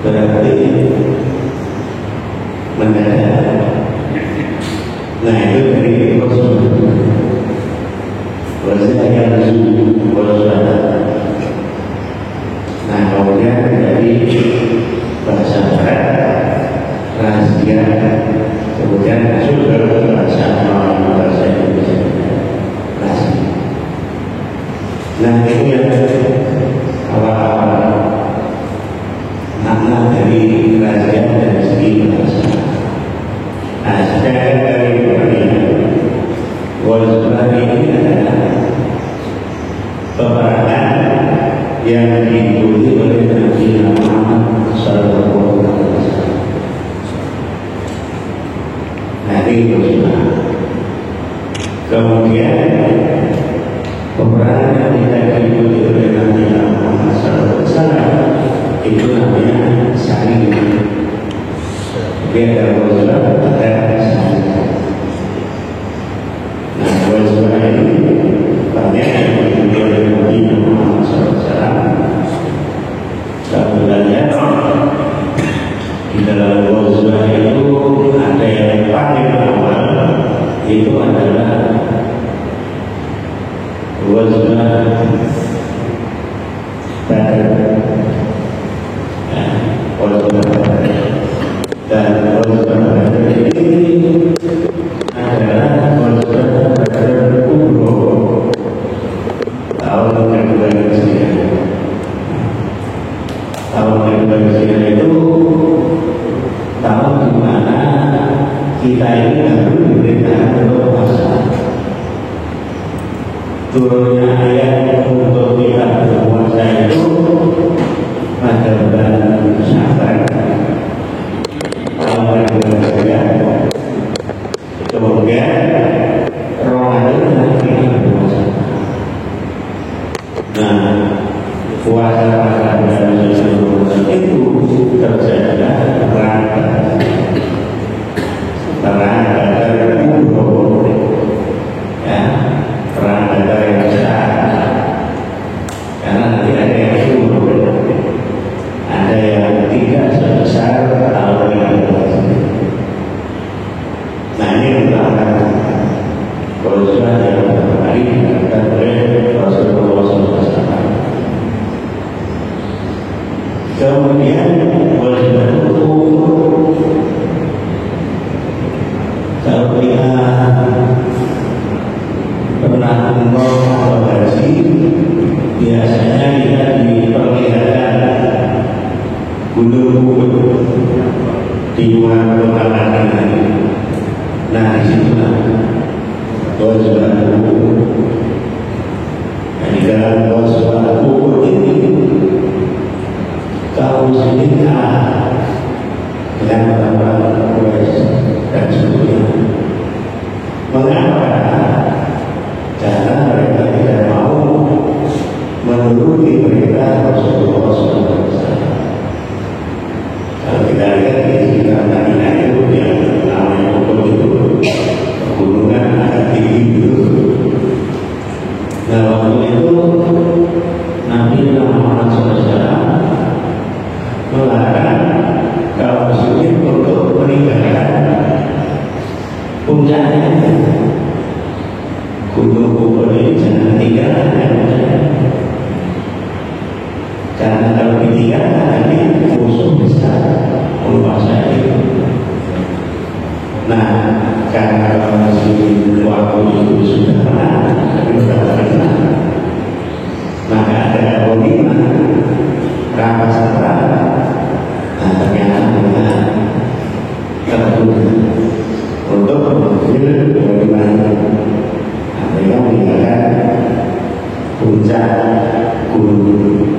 berarti mendadak. Nah itu dari Rasulullah yang Rasulullah. Nah kemudian dari bahasa Arab rahasia, kemudian masuk ke bahasa Indonesia rahasia. Nah ini yang awal-awal makna dari rahasia dan segi bahasa. Nah secara dari Rasulullah ini adalah peperangan yang diikuti oleh Nabi Muhammad SAW. Nah ini Rasulullah. Kemudian peperangan yang tidak diikuti oleh Nabi Muhammad SAW itu namanya Syahid. Dia ada Rasulullah, ada Syahid. Nah Rasulullah ini banyak yang diikuti oleh Nabi Muhammad SAW. Sebenarnya di dalam Rasulullah itu ada yang paling awal, itu adalah Rasulullah Badar. Dan Rasulullah Badar ini adalah Rasulullah Badar Kubro tahun kedua Hijriah. Tahun kedua Hijriah itu tahun di mana kita ini baru diberitakan berpuasa. Turunnya ayat untuk kita berpuasa itu pada bulan Sya'ban tahun kedua Hijriah. Kemudian Ramadan kita berpuasa. Nah, puasa pada bulan Sya'ban itu terjadilah perang Badar Kubro, ya, perang Badar yang besar. Karena nanti ada yang kubro, ada yang tidak sebesar tahun ini. Nah ini merupakan Rasulullah yang pertama kali dikatakan oleh Rasulullah SAW. Kemudian Rasulullah itu kalau kita pernah umroh atau haji, biasanya kita diperlihatkan gunung-gunung di luar pemandangan. Nah disitulah Rasulullah Kubur. Nah di dalam Rasulullah Kubur ini kaum muslimin dengan orang-orang Quraisy dan sebagainya. Mengapa? Karena mereka tidak mau menuruti perintah Rasulullah SAW. Kalau kita lihat di sekitar Madinah itu yang namanya Uhud itu pegunungan agak tinggi itu. Nah waktu itu Nabi Muhammad SAW melarang kaum muslimin untuk meninggalkan puncaknya. Gunung Uhud ini jangan tinggalkan puncaknya, karena kalau ditinggalkan nanti musuh bisa menguasai. Nah karena kaum muslimin waktu itu sudah menang, maka ada ghanimah rampasan perang. Nah ternyata mereka tertunda untuk mengambil ghanimah. Mereka meninggalkan puncak gunung.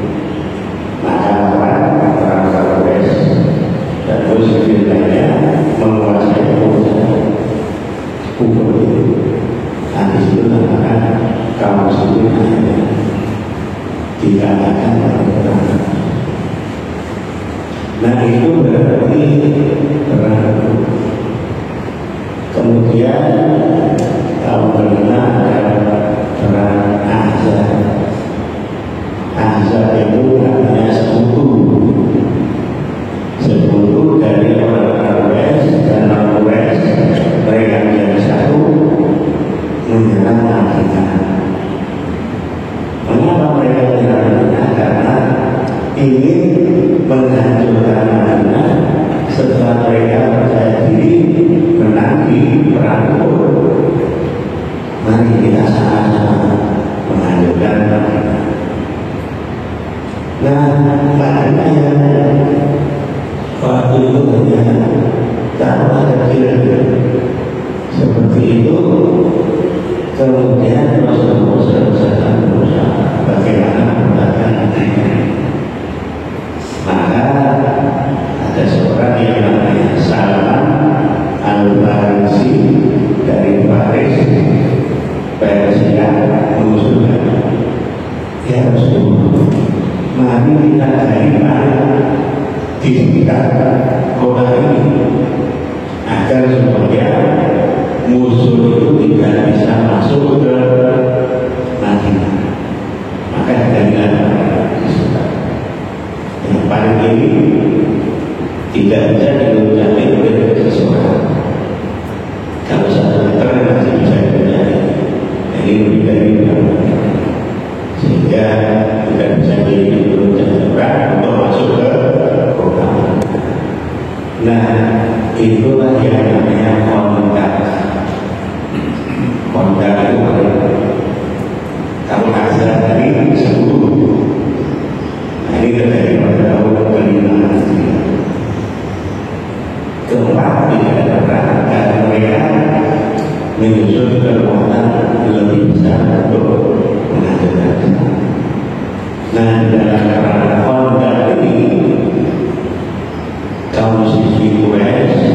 Maka orang Quraisy dan muslimin lainnya menguasai puncak Uhud itu. Nah disitu namakan kaum muslimin dikatakan perang. Nah itu berarti perang. Kemudian tahun kelima adalah perang Ahzab. Ahzab itu artinya sekutu. menghancurkan Madinah setelah mereka percaya diri menang di perang Uhud. Mari kita sama-sama menghancurkan Madinah. Nah, Madinah yang waktu itu hanya tanah kecil seperti itu, kemudian Rasulullah SAW berusaha bagaimana membuatkan maka ada seorang yang namanya Salman Al-Farisi dari Paris, Persia, mengusulkan, ya Rasulullah, mari kita daripada di sekitar kota ini agar supaya musuh itu tidak bisa masuk ke Madinah. Maka dengan yang paling ini tidak bisa diucapkan oleh seseorang. Kalau 1 meter masih bisa diucapkan, ini lebih dari sehingga tidak bisa diucapkan untuk masuk ke kota. Nah, itulah yang namanya kontak. Kontak itu kalau asal dari 10. Nah, ini dari pada tahun ke-5 keempat tidak ada perang karena mereka menyusun kekuatan lebih besar untuk menghancurkan. Nah, dalam perang kontak ini kaum muslimin Quraisy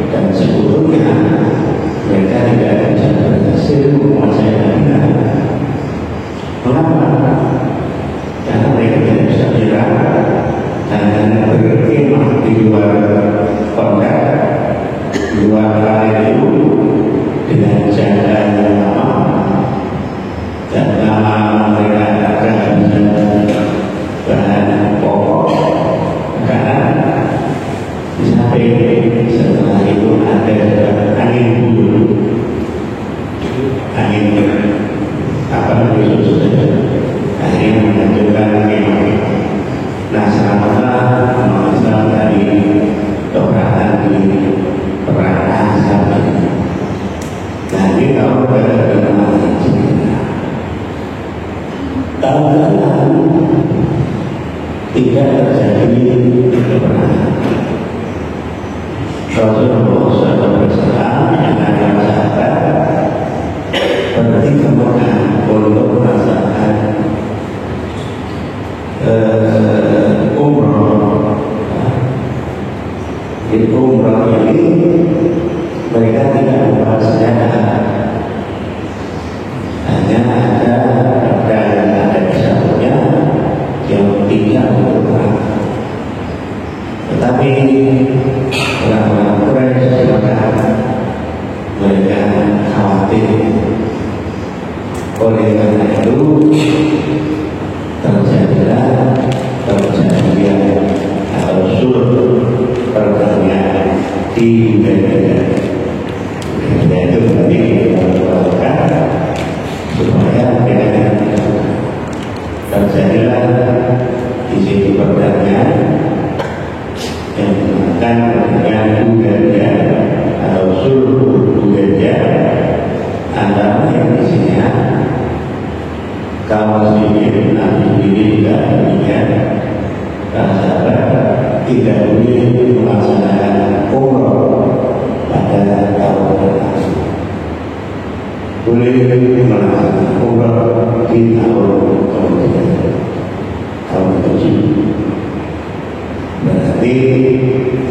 dan sebelumnya mereka tidak bisa berhasil menguasai Madinah. Mengapa? Karena mereka tidak bisa menyerang dan berkemah di luar kota, di luar area itu dengan jaga yang lama dan lama mereka kehabisan bahan pokok makanan. Sampai setelah itu ada angin bulu, angin apa namanya angin menghancurkan kemah. Nah, selama masa dari peperangan di perang Ahzab ini. Nah, ini tahun tahun lalu tidak terjadi peperangan. Rasulullah SAW dengan para sahabat pergi ke Mekah untuk melaksanakan umrah. Di umrah ini mereka tidak membawa senjata, hanya ada pedang, ada pisaunya yang tidak untuk perang. Tetapi orang-orang Quraisy mereka khawatir. Oleh karena itu terjadilah perjanjian atau sulh perdamaian di Hudaybiyah. Itu berarti dilakukan supaya terjadilah di situ perdamaian yang dinamakan dengan Hudaybiyah atau sulh Hudaybiyah antara yang isinya kaum muslimin, Nabi sendiri juga demikian. Para sahabat tidak boleh melaksanakan umrah pada tahun pertama. Boleh melaksanakan umrah di tahun kemudian, tahun ke-7. Berarti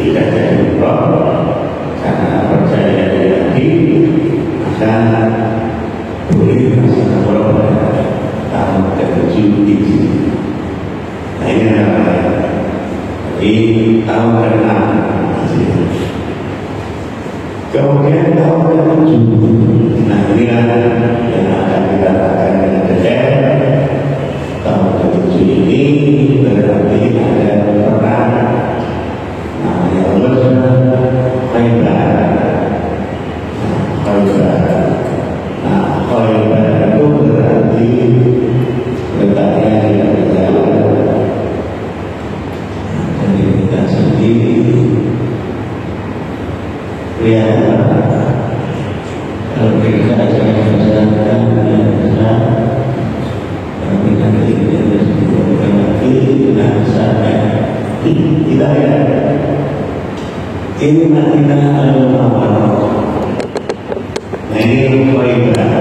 tidak jadi umrah karena percaya tadi, maka boleh melaksanakan umrah pada tahun ke-7 di sini. Nah, ini adalah di tahun ke-6 kemudian tahun ke-7. Nah, ini yang akan kita katakan dengan detail. Tahun ke-7 ini berarti ada perang namanya Khaybar. Nah, Khaybar itu berarti letaknya di jalan Ya, kalau kita jalan-jalan biasa, tapi nanti kita disebutkan lagi dengan saya tidak ya. Ini Madinah al-Munawwarah. Nah ini Khuwaibah,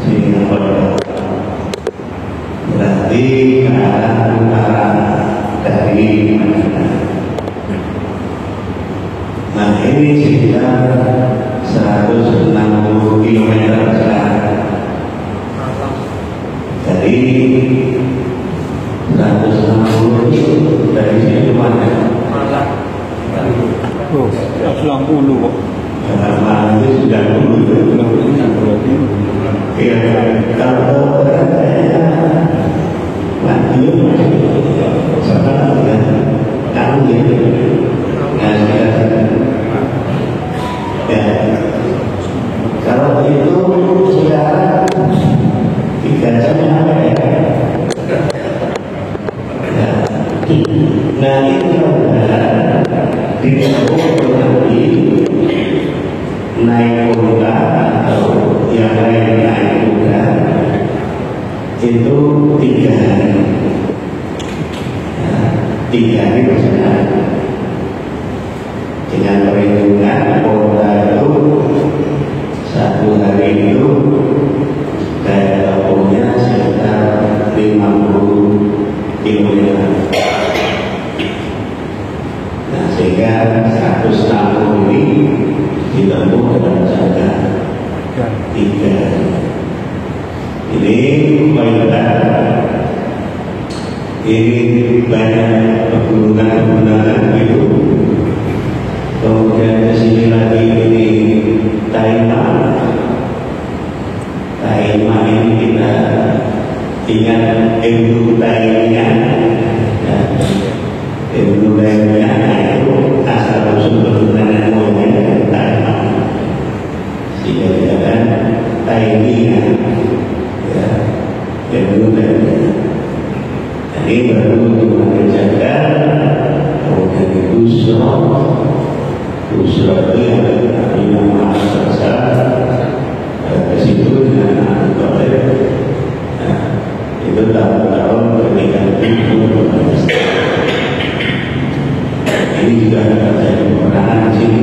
sini Khuwaibah. Berarti ke arah utara dari Madinah. Nah ini sekitar 160 km sekarang. Dari 160 itu dari sini ke mana? Oh, 90 kok. Malang itu sudah dulu ya. Kalau Madiun sekarang ya tahu ya. Ya, kalau itu sekarang 3 jam apa ya? Nah itu ditempuh nanti naik kuda atau yang lain naik kuda itu 3 hari. 3 hari perjalanan dengan perhitungan kuda itu 1 hari itu daya tempuhnya sekitar 50 km. Nah sehingga 160 ini ditempuh dalam jangka 3 hari. Ini Khuwaibah. Ini banyak pegunungan itu. Kemudian di sini lagi ini Taimah. Taimah ini kita ingat Ibnu Taimiyah. Ibnu Taimiyah itu asal usul nenek moyangnya Taimah. Sehingga dikatakan Taimiyah. Ya, Ibnu Taimiyah. Ini baru mengerjakan kemudian itu Busra itu yang Imam Al-Sasa ke situ dengan Al-Qadir. Nah, itu tahun-tahun ketika itu ini juga terjadi peperangan di sini.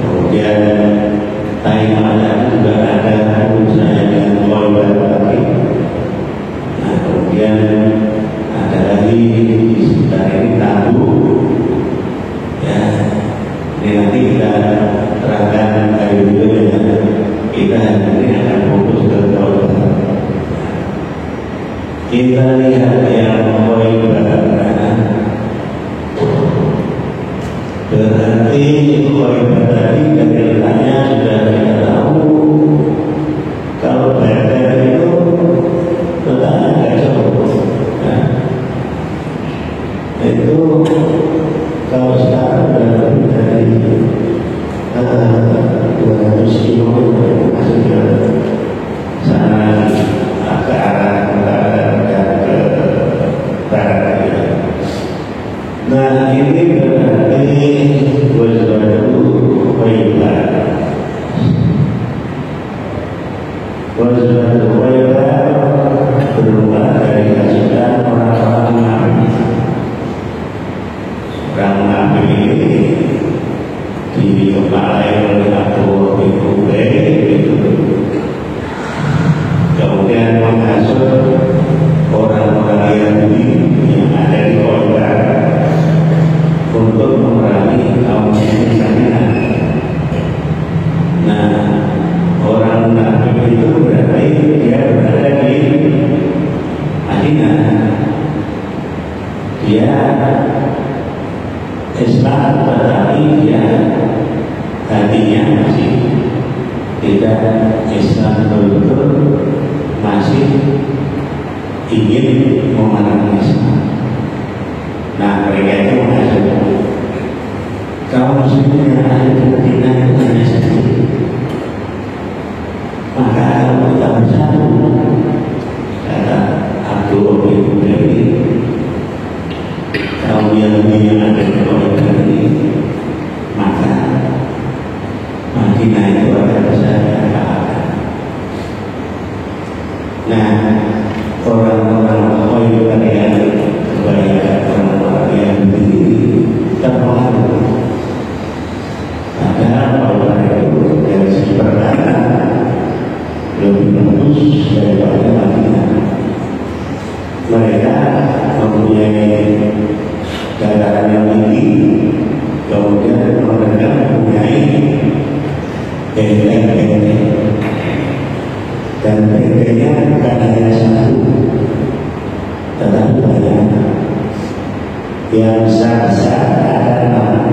Kemudian Taimah juga ada urusannya dengan Khuwaibah lagi. Nah kemudian ada lagi di sekitar ini Tabu. Ya, ini nanti kita terangkan dari dulu ya. Kita hari ini akan fokus ke Khuwaibah. Kita lihat yang Khuwaibah. Berarti Khuwaibah tadi kegiatannya sudah kita tahu. Kalau Badar itu letaknya agak jauh. Nah, itu kalau sekarang lebih dari 200 km masuk ke sana ke arah utara dan ke barat. Nah ini berarti Khuwaibah. Khuwaibah berubah dari ajudan orang-orang Nabi. Orang Nabi ini dikepalai oleh Abu Ubaidah, kemudian menghasut orang-orang Yahudi yang ada di Khuwaibah untuk memerangi kaum muslimin. Nah, orang Nabi itu berarti dia berada di Madinah. Dia Islam tetapi dia hatinya masih tidak Islam betul-betul, masih ingin memerangi Islam. Nah mereka itu menghasut kaum muslimin yang ada di Madinah itu hanya sendiri. Maka kalau kita bersatu, kata Abdul Ubaidah, kaum yang ada di Khuwaibah ini, maka Madinah itu ada besarnya Ka'bah. Nah, orang-orang Khair yang kebanyakan orang-orang yang berdiri terpengaruh. Padahal orang itu dari segi perkataan lebih bagus daripada Madinah. Mereka mempunyai dataran yang tinggi, kemudian mereka mempunyai benteng-benteng, dan bentengnya bukan hanya satu, tetapi banyak. Yang besar-besar ada 6.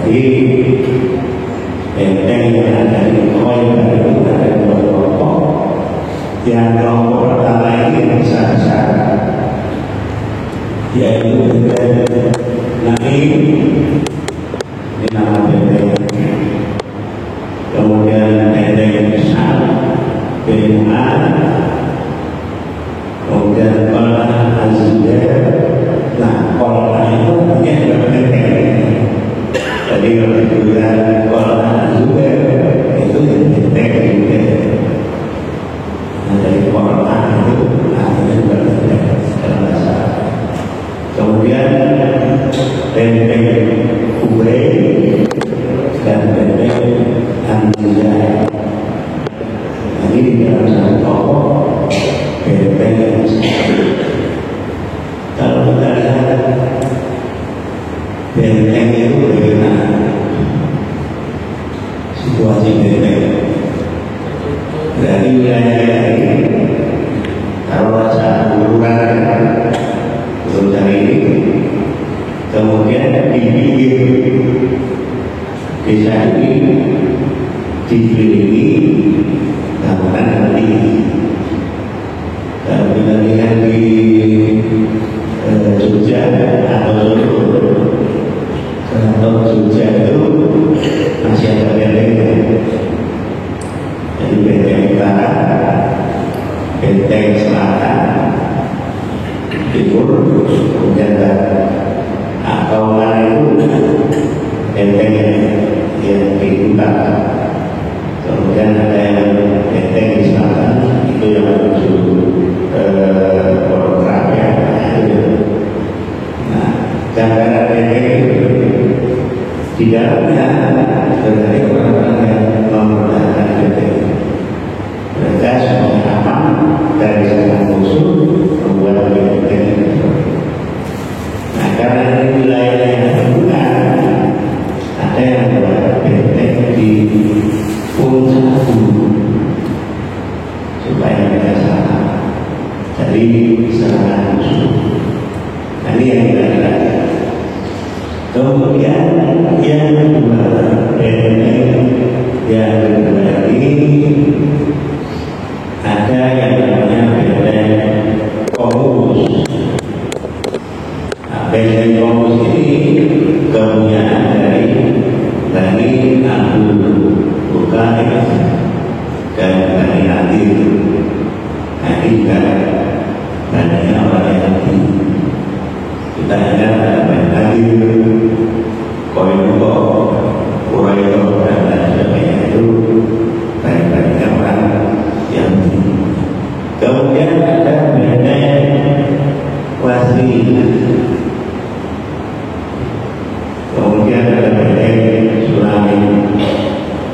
Jadi benteng yang ada di Khaybar itu ada 2 kelompok. Yang kelompok pertama ini yang besar-besar, yaitu benteng Naim, ini nama benteng. Kemudian benteng yang besar Benu'an, kemudian Qal'ah Az-Zubair. Nah, Qal'ah itu artinya juga benteng. Jadi kalau dibilang Qal'ah Az-Zubair itu yang benteng juga. Nah, dari Qal'ah itu artinya juga benteng dalam bahasa Arab. Kemudian benteng Ubaid dan benteng Hamzah. Ini di dalam satu kelompok benteng yang besar. Kalau kita lihat benteng itu bagaimana situasi benteng dari wilayah ini, kalau ada buruan belum dari ini, kemudian di pinggir desa ini dikelilingi bangunan tinggi. Kalau kita lihat di Jogja atau Jogja itu masih ada bentengnya. Jadi benteng utara, benteng selatan, timur, kemudian Kauman itu benteng yang di utara. Kemudian ada yang benteng di selatan, itu yang menuju Pondok Rakyat. Nah, gambaran benteng itu di dalamnya berarti orang-orang yang mempertahankan benteng. Mereka semuanya aman dari serangan musuh, membuat benteng itu. Nah, karena ini wilayah yang terbuka, ada yang membuat benteng di puncak gunung supaya mereka selamat dari serangan musuh. Nah, ini yang kita lihat. Kemudian yang kedua, benteng yang kedua ini ada yang namanya benteng Qamus. Nah, benteng Qamus ini kepunyaan dari Bani Abdul Muttalib dan Bani Nadir. Nah, ini juga banyak orang yang kita ingat ada Bani Nadir, Qainuqa, Quraidah, dan lain sebagainya. Itu banyak orang yang kemudian ada benteng Wasilah, kemudian ada benteng Sulaim.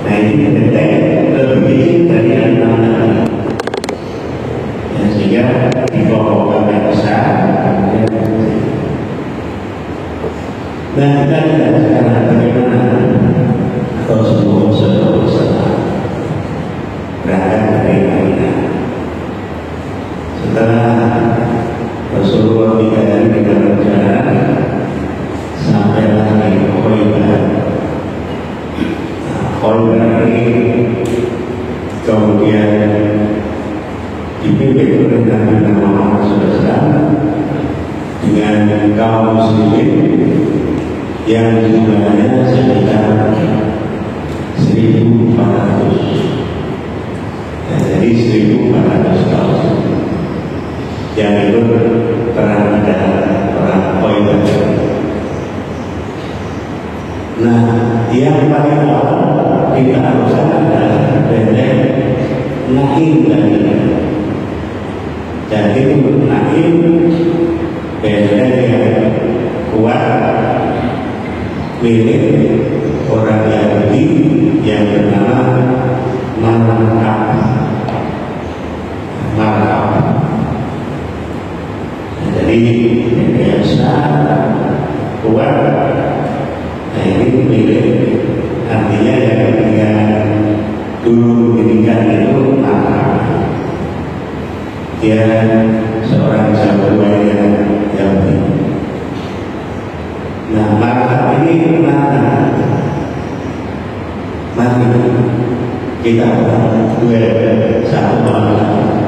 Nah, ini benteng lebih dari 6 tadi. Ya, sehingga di pokok yang besar. Nah, kita lihat sekarang bagaimana Rasulullah SAW berangkat dari Madinah. Setelah Rasulullah 3 hari dengan perjalanan, sampailah di Khaybar. Khaybar ini kemudian dipimpin oleh Nabi Muhammad SAW dengan kaum muslimin yang jumlahnya sekitar 1.400. Ya, jadi 1.400 kaum yang ikut perang dalam perang Khaybar. Nah, biasa kuat. Nah ini milik, artinya yang dulu meninggal itu apa? Dia seorang sahabat yang nah maka ini mana? Mari kita duel satu malam,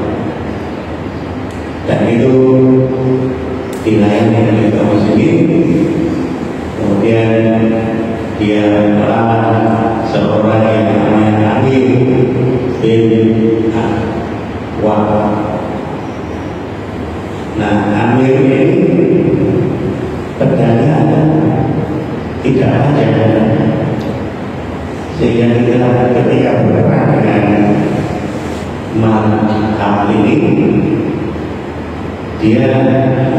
dan itu dilayani oleh kaum muslimin. Kemudian dia melamar seorang yang namanya Amir bin Wahab. Nah, Amir ini pedagang tidak aja, sehingga kita ketika berperang dengan Wahab ini, dia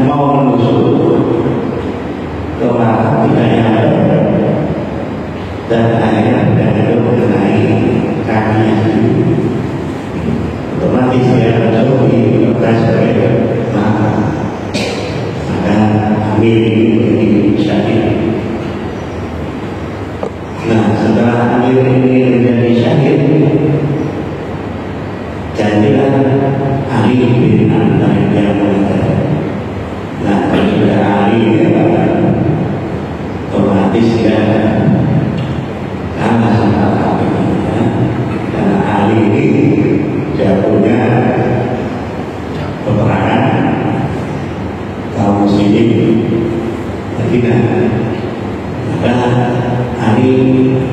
mau menusuk ke Wahab tidak ada, dan akhirnya pedang itu mengenai kakinya. Otomatis dia langsung dilepas oleh Wahab. Maka Amir ini syahid. Nah, setelah Amir ini menjadi syahid, jadilah Ali bin Abi Thalib yang mengatakan, nah kalau sudah Ali otomatis dia kalah sama Ali, ya. Karena Ali ini dia punya peperangan kaum muslimin Madinah. Maka Ali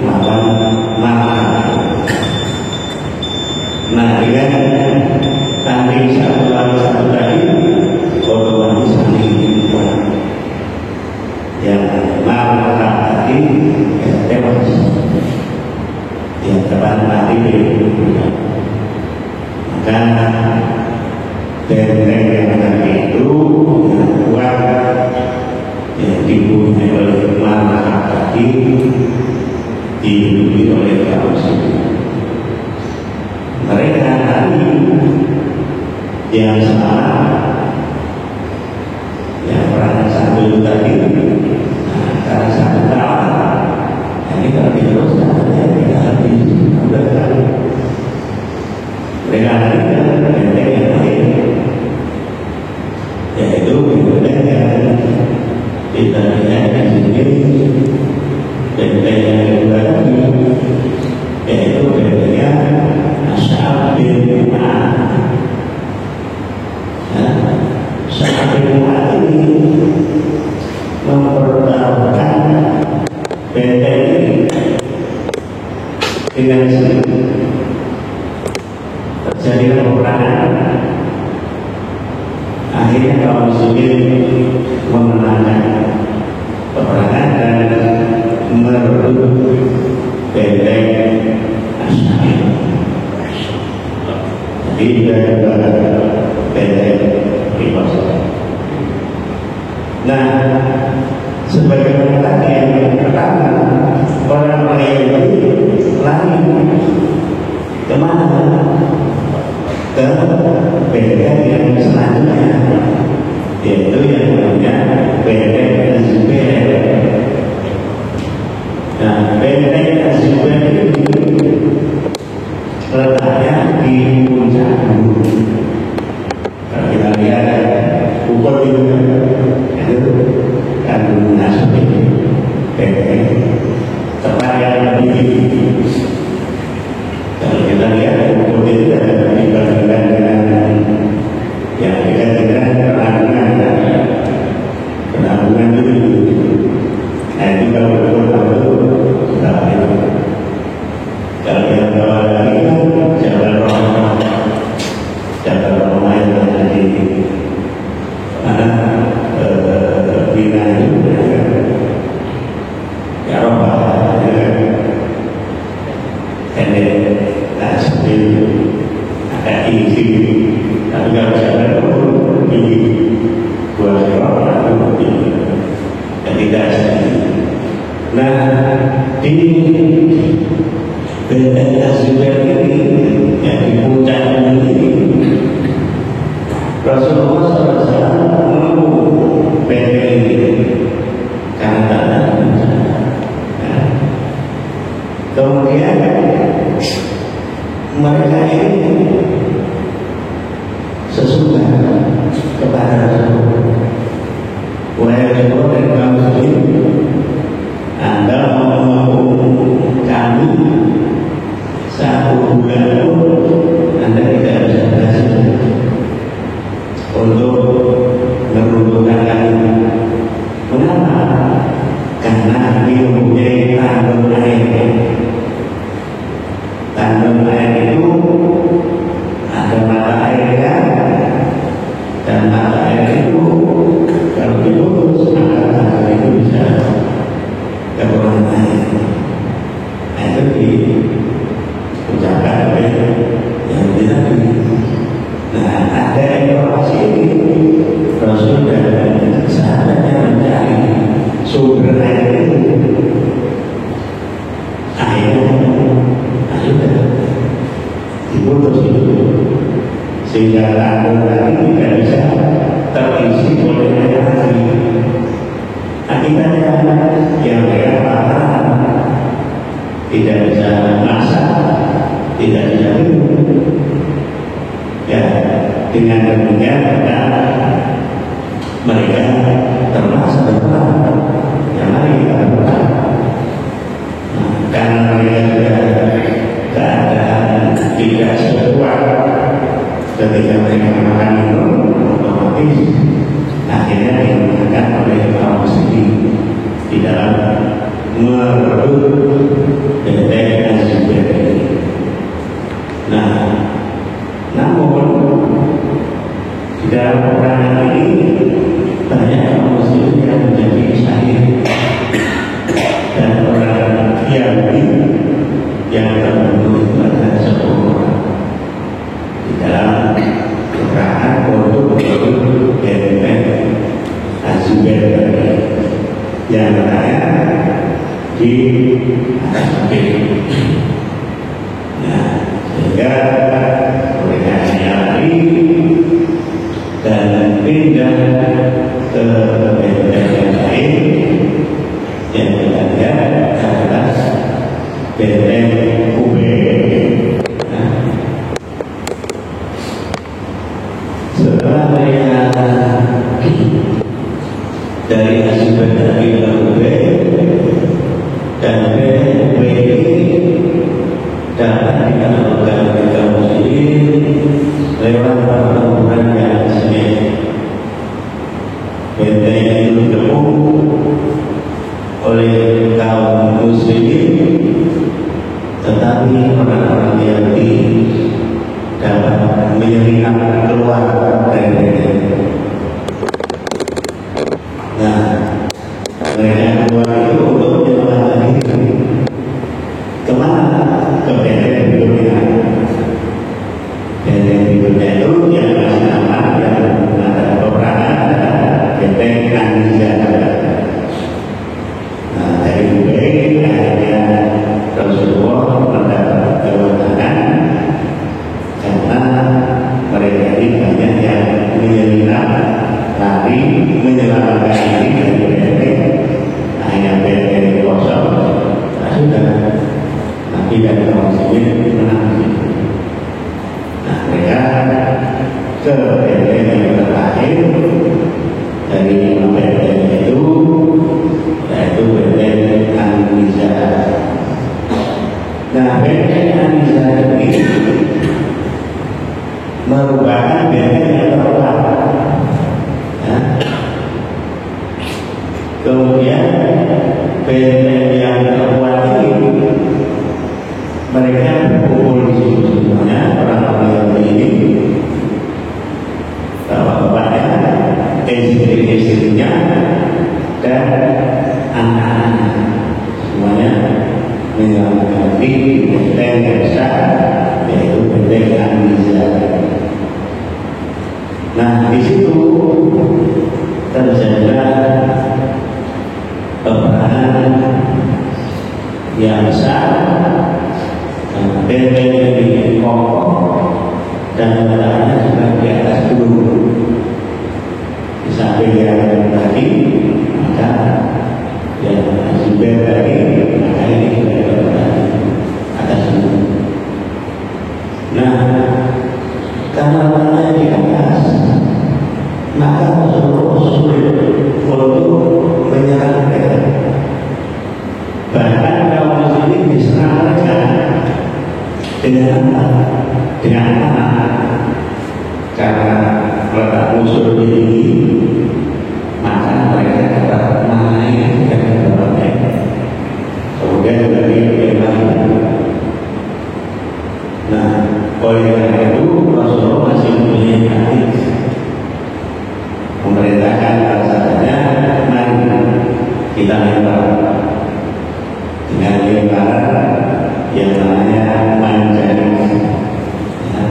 melawan Marah. Nah, dengan tanding satu lawan satu tadi, otomatis saling kuat. Yang Marah tadi tewas. Yang depan mati maka benteng yang tadi itu yang kuat yang dipunyai oleh Marah tadi dihidupi oleh kaum muslimin. Mereka tadi yang salah, yang perang satu itu tadi, nah, karena satu kalah, ini kalau diteruskan ya tidak habis. Mereka tadi benteng yang lain, yaitu benteng yang kita lihat di sini, benteng yang kedua lagi, yaitu bentengnya Sa'ad bin Mu'adz. Sa'ad bin Mu'adz ini mempertaruhkan benteng ini dengan terjadilah peperangan. Akhirnya kaum muslimin memenangkan peperangan dan merebut benteng As-Sa'id. Jadi benteng Ribas. Nah, sebagaimana tadi yang pertama, orang Yahudi lari kemana? Ke benteng yang selanjutnya, yaitu yang namanya benteng Az-Zubair. Nah, benteng Az-Zubair ini letaknya di puncak gunung. Kalau kita lihat ukur itu kan gunung Asut ini, benteng tempat yang lebih tinggi. Kalau kita lihat ukur itu dibandingkan dengan yang kita dengan penampungan itu. Nah itu kalau ukur itu berapa itu? Kalau yang bawah lagi Jabal Rahmah, Jabal Rahmah yang ada di mana Bina itu ya Rahmah. sehingga tanggul tadi tidak bisa terisi oleh air lagi. Akibatnya yang mereka patah, tidak bisa masak, tidak bisa minum. Ya, dengan demikian mereka terpaksa berperang. Yang mari kita berperang. Karena mereka sudah keadaan tidak sekuat ketika mereka makan minum, otomatis akhirnya digunakan oleh kaum muslimin di dalam merebut benteng Az-Zubair ini. Nah, namun di dalam peperangan ini banyak kaum muslimin yang menjadi syahid dan orang Yahudi yang terbunuh itu adalah 10 orang di dalam peperangan untuk merebut benteng Az-Zubair yang berada di atas bukit. Nah, sehingga mereka lari dan pindah ke benteng yang lain yang berada di atas benteng Ubaid. Nah, setelah mereka dari Az-Zubair dari Ubaid dan benteng Ubaid ini dapat ditaklukkan oleh kaum muslimin lewat pertempuran yang sengit. Benteng itu dikepung oleh kaum muslimin, tetapi orang-orang Yahudi dapat menyelinap keluar dari benteng. Nah, mereka keluar itu untuk menyelamatkan diri. Kemana? Ke benteng berikutnya. Benteng berikutnya itu yang masih aman, yang ada peperangan adalah benteng An-Nizar. Nah, dari Ubaid akhirnya Rasulullah mendapat kewenangan karena mereka ini banyak yang menyelinap lari menyelamatkan diri dari benteng. Hanya benteng kosong. Nah, sudah Nabi dan kaum muslimin menang. Nah, mereka ke benteng yang terakhir dari 5 benteng itu, yaitu benteng An-Nizar. Nah, benteng An-Nizar ini merupakan benteng yang terkuat. Nah, kemudian benteng yang terkuat ini mereka berkumpul di situ semuanya, orang-orang yang ini, bapak-bapaknya, istri-istrinya, dan anak-anaknya, semuanya menyelamatkan diri di benteng yang besar, yaitu benteng An-Nizar. Nah, di situ terjadilah peperangan yang besar. Benteng ini kokoh dan letaknya juga di atas gunung. Di samping yang tadi, maka yang Az-Zubair tadi, maka ini juga berada di atas gunung. Nah, karena letaknya di atas, maka Rasulullah sulit untuk menyerang mereka. Bahkan kaum muslimin diserang mereka dengan apa? Dengan panah. Karena letak musuh lebih tinggi, maka mereka dapat menaik dan berbagai. Kemudian dari bagaimana? Nah, oleh karena itu Rasulullah masih mempunyai hati memerintahkan pasangannya, mari kita lempar dengan lemparan yang namanya manjani. Ya,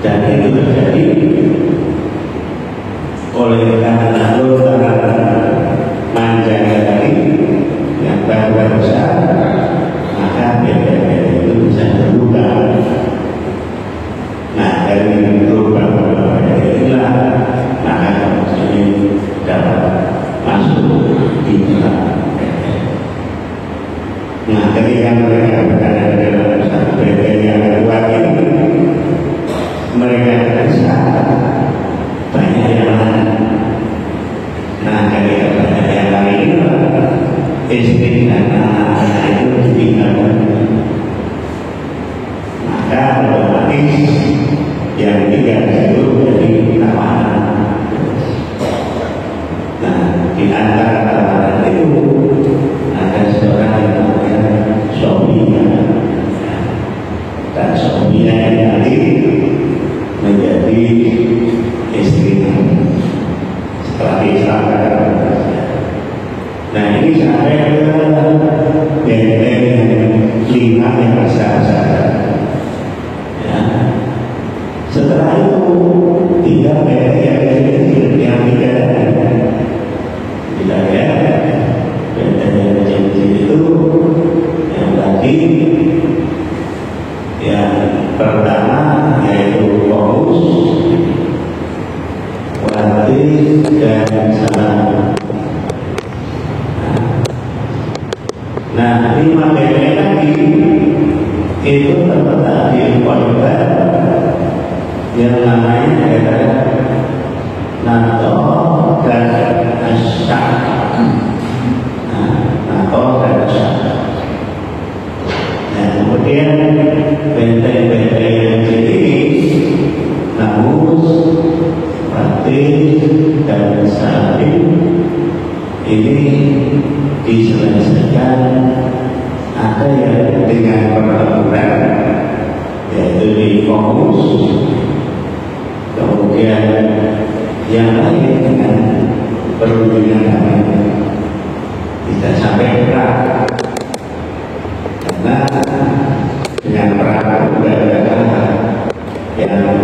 dan itu terjadi oleh karena lontaran manjanya tadi yang baru besar, maka beda-beda itu bisa terbuka. Nah, dari lubang inilah maka manusia ini dapat masuk di dalam. Nah, ketika mereka berada dalam satu benteng yang kuat ini, mereka bisa banyak yang lain. Nah, ketika banyak yang lain, istri dan anak-anak itu ditinggalkan. Maka otomatis yang tinggal itu menjadi tawanan. Nah, di antara tawanan itu ada seorang yang namanya Sophia, dan Sophia ini nanti menjadi istrinya setelah diselamatkan. Nah, ini sampai ke benteng 5 yang besar-besar. Setelah itu tinggal benteng yang tidak ya, benteng yang kecil itu yang tadi yang pertama yaitu Paulus, Wati dan Salam. Nah, 5 benteng lagi itu terletak di Koibar yang namanya adalah Nato dan Asyak. Nato dan Asyak. Nah, kemudian benteng-benteng yang ini Namus, Fatih dan Salim ini diselesaikan ada yang dengan peraturan yaitu di fokus, kemudian yang lain dengan perundingan lain tidak sampai perang, karena dengan perang adalah yang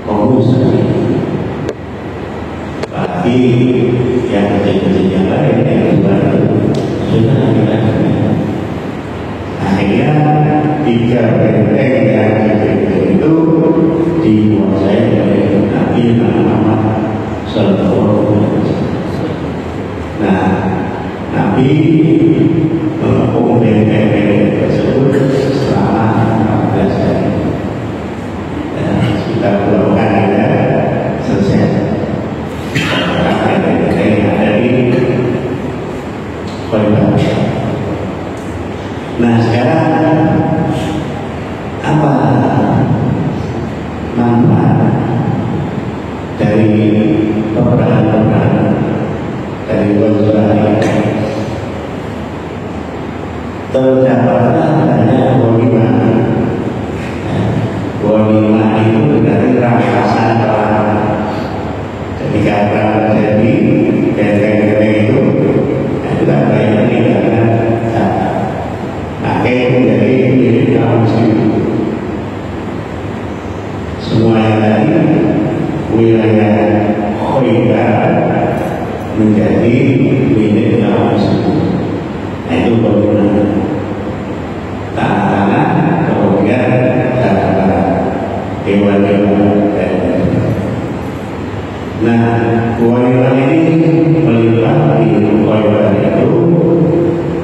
fokus, bagi yang kecil-kecil yang lain yang baru sudah dilakukan. Akhirnya 3 benteng yang kecil itu dikuasai oleh Nabi Muhammad SAW. Nah, Nabi menghukum benteng tersebut selama 14 hari. Dan kita pulang ada selesai. Benteng yang ada di Koibar. Nah, sekarang apa manfaat dari peperangan dari Koibar ini? Terdapatlah banyak ghanimah. Ghanimah itu berarti rampasan perang. Ketika perang terjadi, benteng-benteng itu tidak banyak meninggalkan itu menjadi milik kaum muslimin. Semua yang tadi wilayah Khoibar menjadi milik kaum muslimin. Nah, itu bagaimana tanah-tanah, kemudian tanah-tanah hewan-hewan dan nah, hewan-hewan ini melipat di Khoibar itu,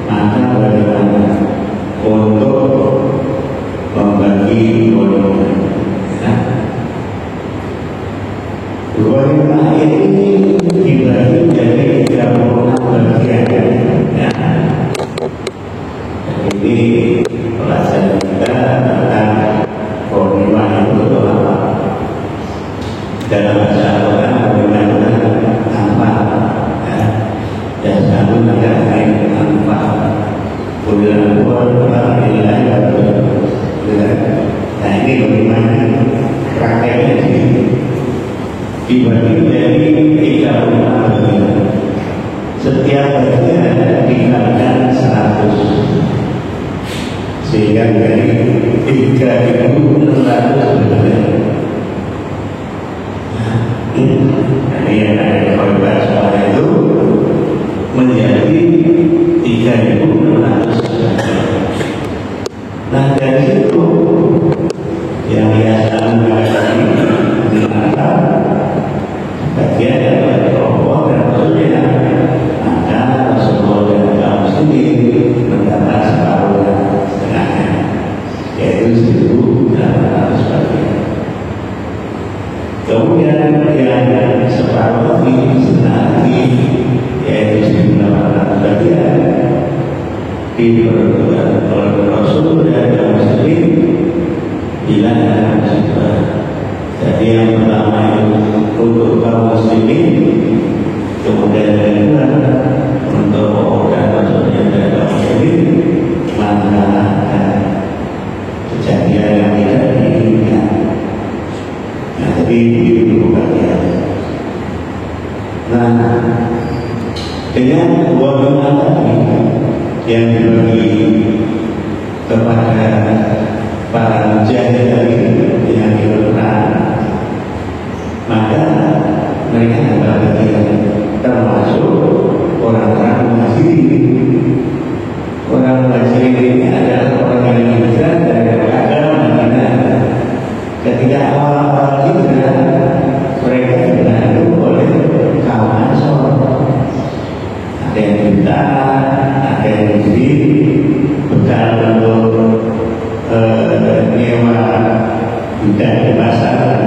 maka bagaimana untuk membagi ghanimah. Nah, ghanimah ini dibagi menjadi 36 bagian. Ya. Ini pelajaran kita tentang ghanimah itu apa. Dalam bahasa Al-Quran bagaimana tanpa dan selalu tidak lain tanpa. Kemudian orang nilai nah, ini bagaimana prakteknya dibagi menjadi 36 bagian. Setiap bagian dikalikan 100 sehingga menjadi 3.600 bagian. menanggapi mengenal bagian dari kelompok dan maksudnya maka Rasulullah dan kaum muslimin mendapat separuh setengahnya, yaitu 1.800 bagian. Kemudian yang separuh lagi setengah lagi, yaitu 1.800 bagian diperlukan oleh Rasul dan kaum muslimin bila ada musibah. Jadi yang pertama itu untuk kaum muslimin, kemudian yang kedua untuk dan maksudnya dan kaum muslimin mengalahkan kejadian yang tidak diinginkan. Nah, jadi itu bagian. Nah, dengan dua tadi yang dibagi kepada para mujahid tadi yang dilakukan, maka mereka adalah bagian termasuk orang-orang muhajirin. Orang muhajirin ini adalah orang yang hijrah dari Mekah Madinah. Ketika awal-awal hijrah, mereka dibantu oleh kaum Ansor. Ada yang minta, ada yang diberi bekal untuk nyewa budak di pasar,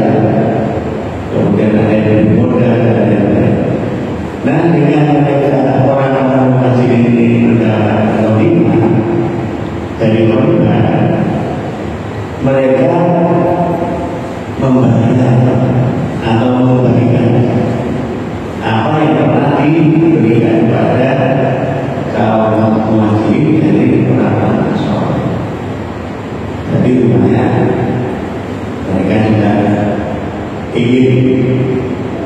kemudian ada yang modal dan lain-lain. Nah, dengan mereka orang-orang muhajirin ini mendapat ghanimah dari ghanimah, mereka membayar atau memberikan apa yang pernah diberikan kepada kaum muhajirin dari orang-orang Ansor. Jadi rupanya mereka juga ingin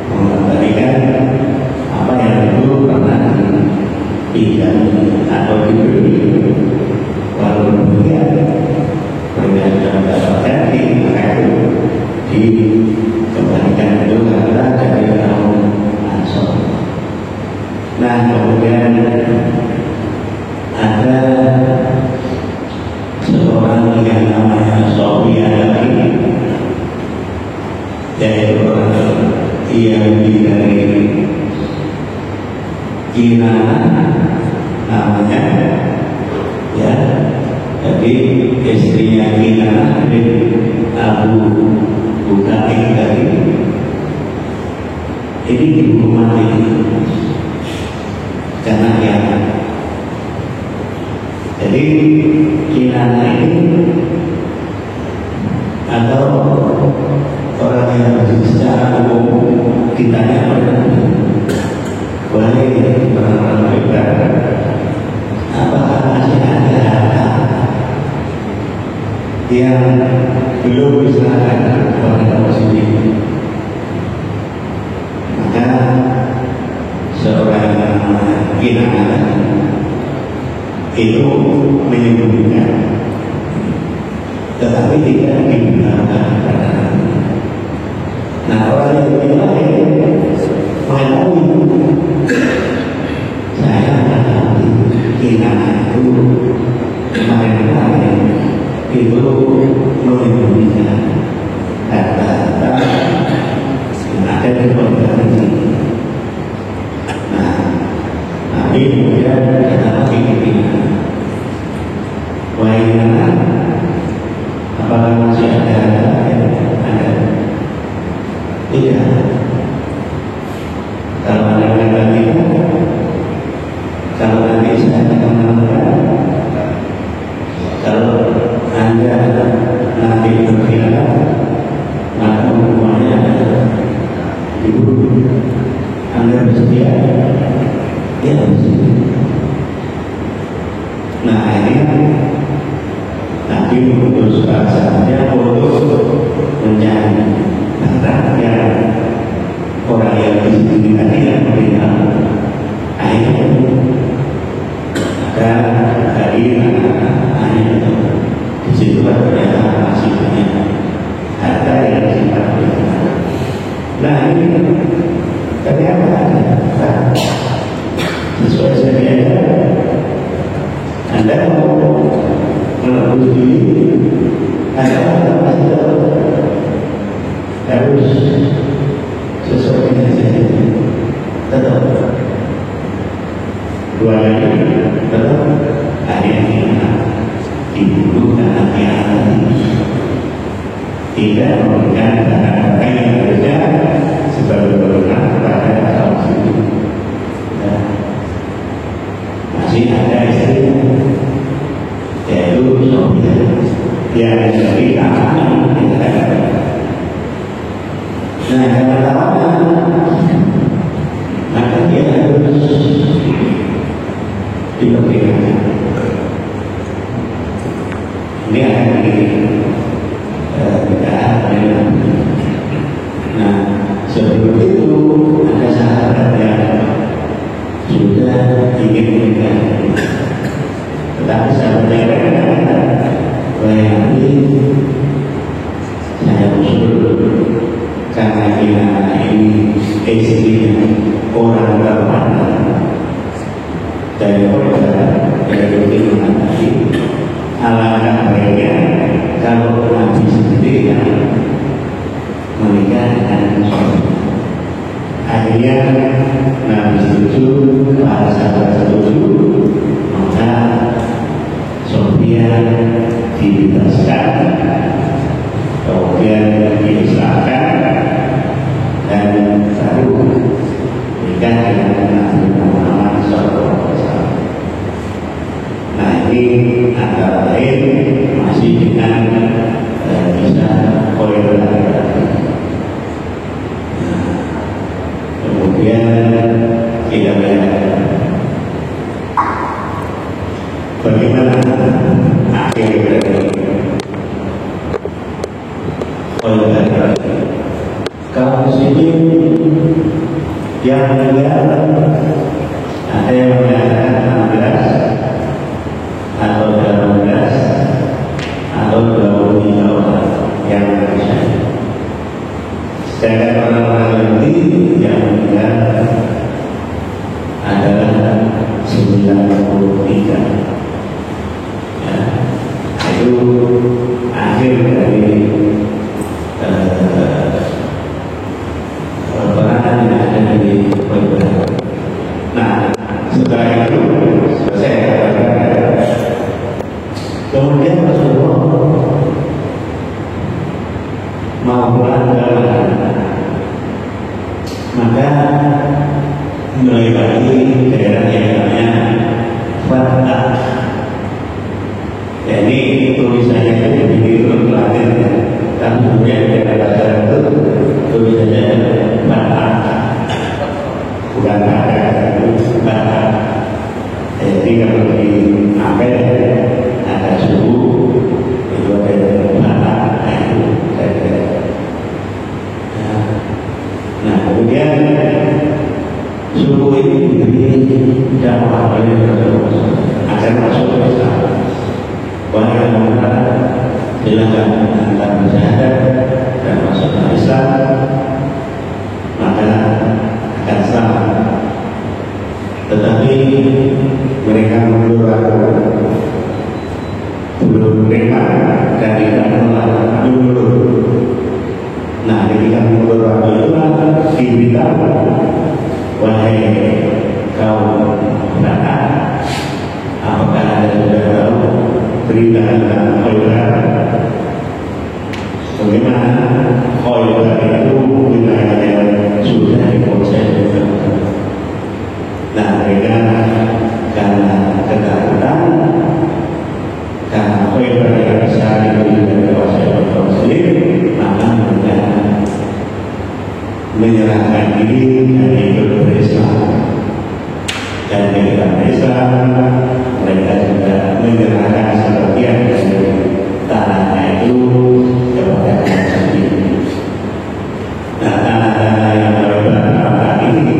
mengembalikan apa yang dulu pernah dipinjam atau diberi, walaupun demikian mereka sudah mendapatkan maka itu dikembalikan itu karena dari kaum Ansor. Nah, kemudian ada seorang yang namanya Sofyan lagi, yaitu orang yang dari Kinanah namanya, ya. Jadi istrinya Kinanah bin Abu Bukain tadi ini dihukum mati karena khianat. Jadi Kinanah ini atau orang yang secara umum ditanya pada boleh pernah mereka apakah masih ada harta yang belum diserahkan kepada kaum muslimin? Maka seorang Kinanah itu menyembunyikan, tetapi tidak dibenarkan pada Nabi. Nah, orang yang lain mengetahui saya mengetahui Kinanah itu kemarin itu menyembunyikan harta-harta yang ada di keluarga ini. Nah, Nabi kemudian kata Kinanah, wahai Kinanah, apakah masih ada harta yang ada? Tidak. Kalau ada kata tidak, kalau nanti saya akan menentukan, kalau Anda nanti berkhianat, maka hukumannya adalah dibunuh. Anda bersedia? Ya, bersedia. Nah, ini Nabi mengutus sahabatnya untuk mencari rakyat orang yang disini tadi yang meninggal. Akhirnya maka dari anak-anaknya itu di situ ternyata masih banyak harta yang disimpan oleh mereka. Nah, ini ternyata ada sesuai Nah, karena tawanan, maka dia harus diperkirakan. Ini akan kita. Nah, sebelum itu ada sahabat yang sudah ingin menikah, tetapi sahabatnya berkata, ini saya usul karena ini istrinya orang terpandang dari kehidupan tadi, alangkah baiknya kalau Nabi sendiri yang menikah dengan suami. Akhirnya Nabi setuju, para sahabat setuju, maka Sofia dibebaskan, kemudian diislamkan, dan baru nikah dengan Nabi Muhammad SAW. Nah, ini antara lain masih dengan bisa koreografi. Kemudian kita lihat bagaimana akhir dari koreografi. Kaum muslimin yang meninggal ada yang mengatakan 16 atau 18 atau 23 orang yang bersyahid. Sedangkan orang-orang Yahudi yang meninggal adalah 93. Ya, itu akhir dari peperangan yang ada di Khaybar. Nah, setelah itu selesai. Kemudian Rasulullah mau pulang ke Madinah, maka melewati daerah yang namanya Fatah. Jadi tulisannya itu begitu Latin, tapi kemudian daerah bahasa itu tulisannya Fatah, bukan ada Fatah. Jadi kalau di Amel ada suku itu ada Fatah. Nah, kemudian suku ini diberi dakwah oleh Rasulullah agar masuk Islam. Wahai orang silakan antara bersahadat dan masuk Islam, maka akan selamat. Tetapi mereka mundur belum terima dan tidak menolak mundur. Nah, ketika mundur itulah diberitahu, wahai kaum Fatah, apakah Anda sudah tahu berita tentang Khaybar? Bagaimana Khaybar itu wilayah yang sudah dikuasai oleh Muhammad. Nah, mereka karena ketakutan, karena Khaybar yang besar itu sudah dikuasai oleh Muslim, maka mereka menyerahkan diri dan ikut berislam. Dan dengan Islam mereka juga menyerahkan sebagian dari tanahnya itu kepada kaum muslimin. Nah, tanah-tanah yang berbeda ini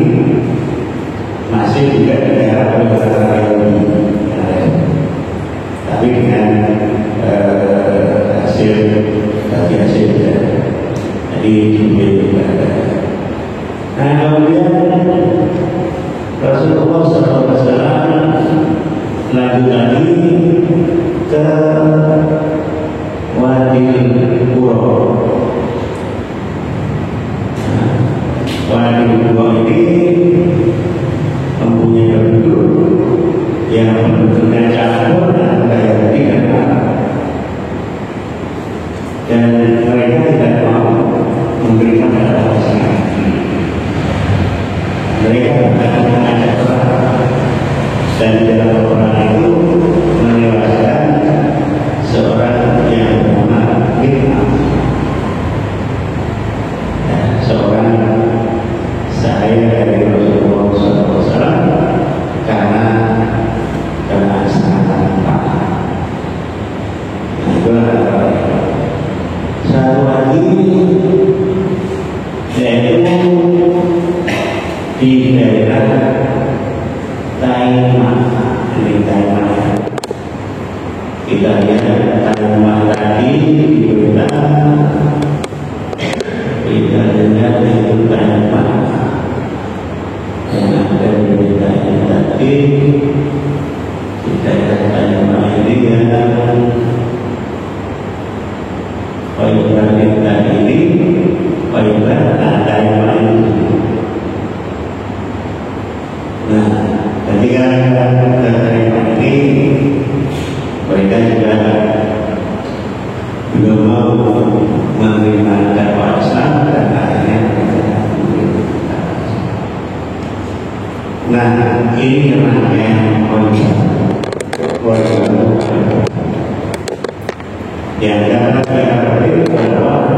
masih juga digarap oleh orang Yahudi, tapi dengan hasil bagi hasil. Jadi juga. Nah, kemudian Rasulullah SAW lanjut lagi ke Wadi Qura. Wadi Qura ini mempunyai penduduk yang penduduknya campur antara Yahudi dan Arab, dan mereka tidak mau memberikan Islam. Mereka mengajak perang, dan dalam perang itu menewaskan seorang yang bernama Mik'am, seorang di daerah Taiwan. Ini Taiwan. Kita lihat Taiwan tadi di kita lihat itu Taiwan yang ada di berita yang tadi. Kita lihat Taiwan ini yang Taiwan ini Taiwan Taiwan ini. Nah, ketika Taiwan ini mereka juga mau menerima dakwah Islam dan akhirnya nah ini rangkaian poin yang dapat diartikan bahwa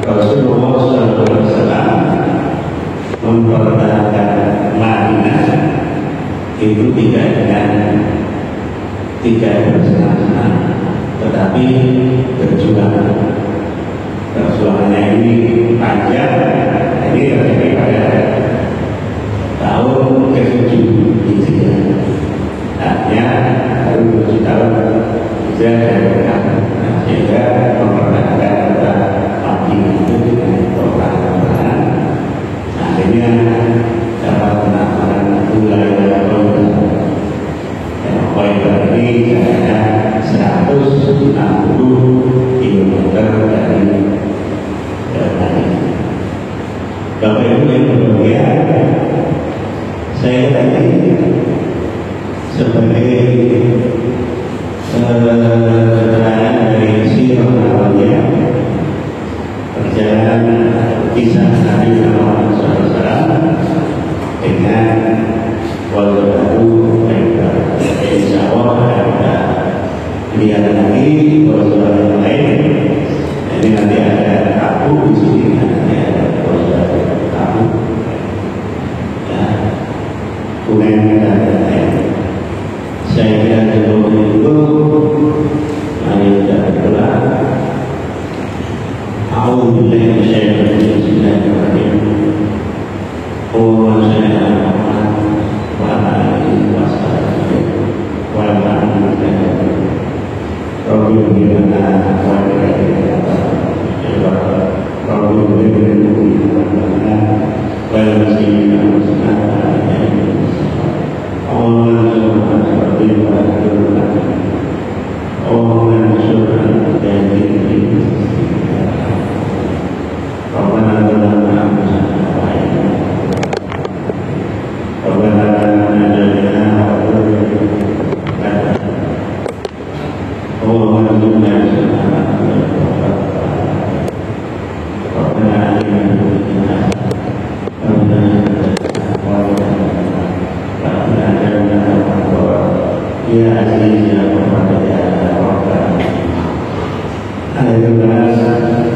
Rasulullah SAW mempertahankan Madinah itu tidak bersenang-senang, tetapi berjuang. Perjuangannya ini panjang. Ini terjadi pada tahun ke-7 Hijriah. Artinya baru 7 tahun Hijriah sehingga mempertahankan kota Madinah itu dengan perlahan-lahan akhirnya dapat menaklukkan wilayah Khaybar ini jaraknya 160 km dari Madinah. Bapak Ibu yang berbahagia, saya tadi sebagai keterangan dari sirah awalnya perjalanan kisah Nabi Muhammad SAW dengan walaupun insya Allah ada lihat lagi proses yang lain. Jadi nanti ada kabu di sini, nanti ada proses kabu, ya, kemudian ada lain. Saya kira sebelum itu mari kita berdoa. A'udzubillahi minasyaitonir rajim. Bismillahirrahmanirrahim. Allahumma shalli ala Muhammad wa ala alihi wa sahbihi wa ala alihi Rabbi bina wa ilaika Rabbi bina wa ilaika Ya Aziz ya Muhammad ya Rabbana.